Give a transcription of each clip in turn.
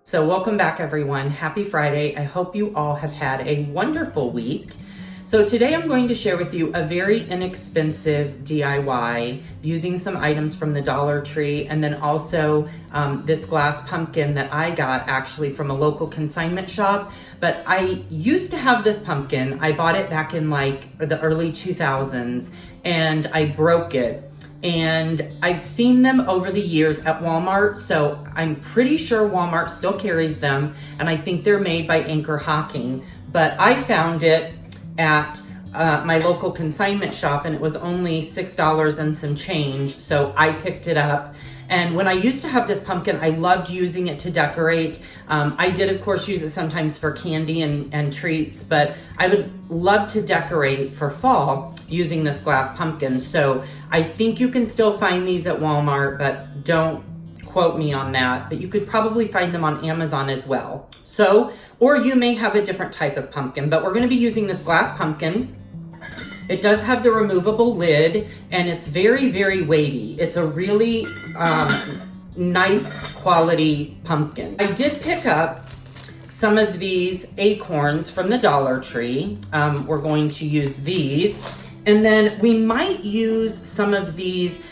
So welcome back everyone. Happy Friday. I hope you all have had a wonderful week. So today I'm going to share with you a very inexpensive DIY using some items from the Dollar Tree, and then also this glass pumpkin that I got actually from a local consignment shop. But I used to have this pumpkin. I bought it back in like the early 2000s and I broke it. And I've seen them over the years at Walmart, so I'm pretty sure Walmart still carries them, and I think they're made by Anchor Hocking. But I found it at my local consignment shop, and it was only $6 and some change, so I picked it up. And when I used to have this pumpkin, I loved using it to decorate. I did, of course, use it sometimes for candy and treats, but I would love to decorate for fall using this glass pumpkin. So I think you can still find these at Walmart, but don't quote me on that. But you could probably find them on Amazon as well. So, or you may have a different type of pumpkin, but we're gonna be using this glass pumpkin. It does have the removable lid, and it's very, very weighty. It's a really nice quality pumpkin. I did pick up some of these Acorns from the Dollar Tree. We're going to use these. And then we might use some of these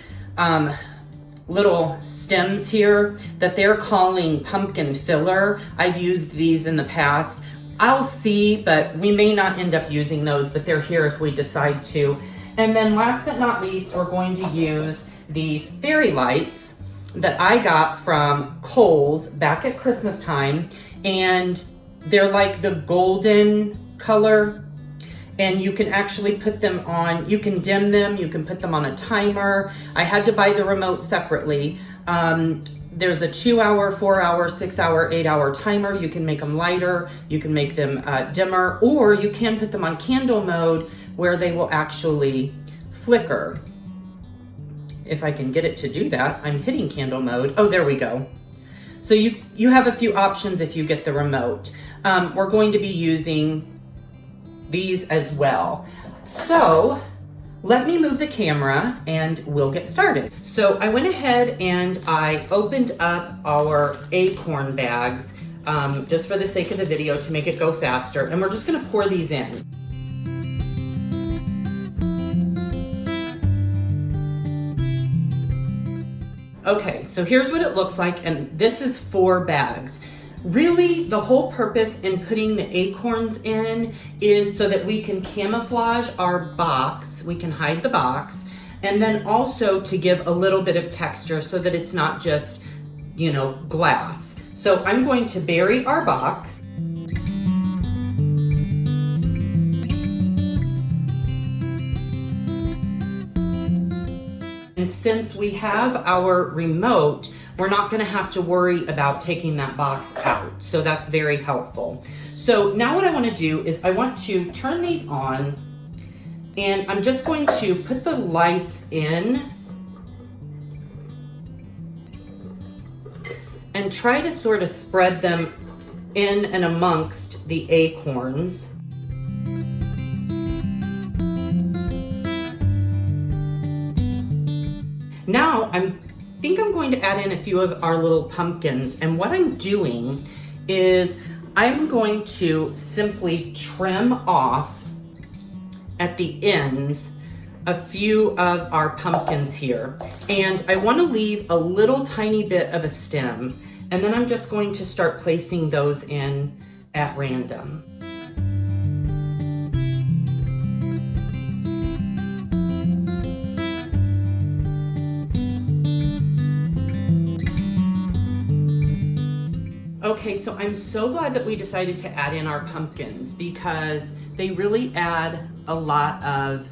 little stems here that they're calling pumpkin filler. I've used these in the past. I'll see, but we may not end up using those, but they're here if we decide to. And then last but not least, we're going to use these fairy lights that I got from Kohl's back at Christmas time. And they're like the golden color, and you can actually put them on, you can dim them, you can put them on a timer. I had to buy the remote separately. There's a 2-hour, 4-hour, 6-hour, 8-hour timer. You can make them lighter, you can make them dimmer, or you can put them on candle mode where they will actually flicker. If I can get it to do that, I'm hitting candle mode. Oh, there we go. So you have a few options if you get the remote. We're going to be using these as well. So let me move the camera and we'll get started. So I went ahead and I opened up our acorn bags just for the sake of the video to make it go faster. And we're just gonna pour these in. Okay, so here's what it looks like, and this is 4 bags. Really, the whole purpose in putting the acorns in is so that we can camouflage our box, we can hide the box, and then also to give a little bit of texture so that it's not just, you know, glass. So I'm going to bury our box. And since we have our remote, we're not gonna have to worry about taking that box out. So that's very helpful. So now what I wanna do is I want to turn these on, and I'm just going to put the lights in and try to sort of spread them in and amongst the acorns. Now I think I'm going to add in a few of our little pumpkins, and what I'm doing is I'm going to simply trim off at the ends a few of our pumpkins here, and I want to leave a little tiny bit of a stem, and then I'm just going to start placing those in at random. Okay, so I'm so glad that we decided to add in our pumpkins because they really add a lot of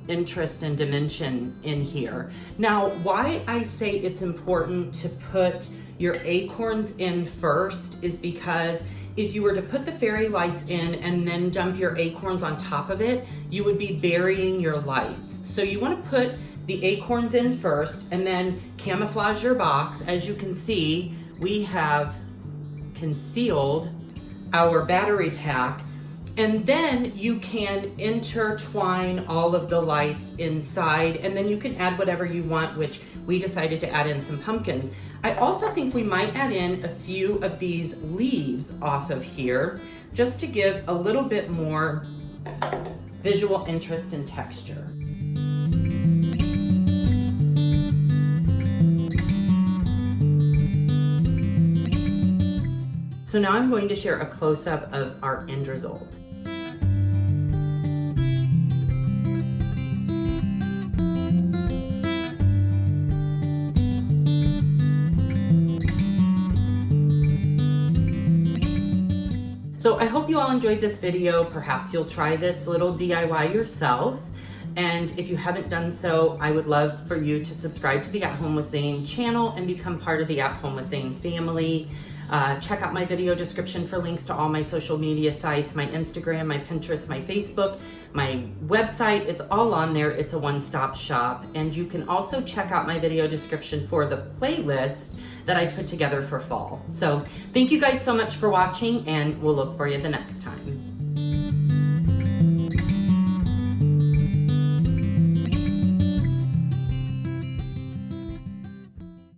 interest and dimension in here. Now, why I say it's important to put your acorns in first is because if you were to put the fairy lights in and then dump your acorns on top of it, you would be burying your lights. So you want to put the acorns in first and then camouflage your box. As you can see, we have concealed our battery pack, and then you can intertwine all of the lights inside, and then you can add whatever you want, which we decided to add in some pumpkins. I also think we might add in a few of these leaves off of here just to give a little bit more visual interest and texture. So now I'm going to share a close-up of our end result. So I hope you all enjoyed this video. Perhaps you'll try this little DIY yourself. And if you haven't done so, I would love for you to subscribe to the At Home with Zane channel and become part of the At Home with Zane family. Check out my video description for links to all my social media sites, my Instagram, my Pinterest, my Facebook, my website. It's all on there. It's a one-stop shop. And you can also check out my video description for the playlist that I've put together for fall. So thank you guys so much for watching, and we'll look for you the next time.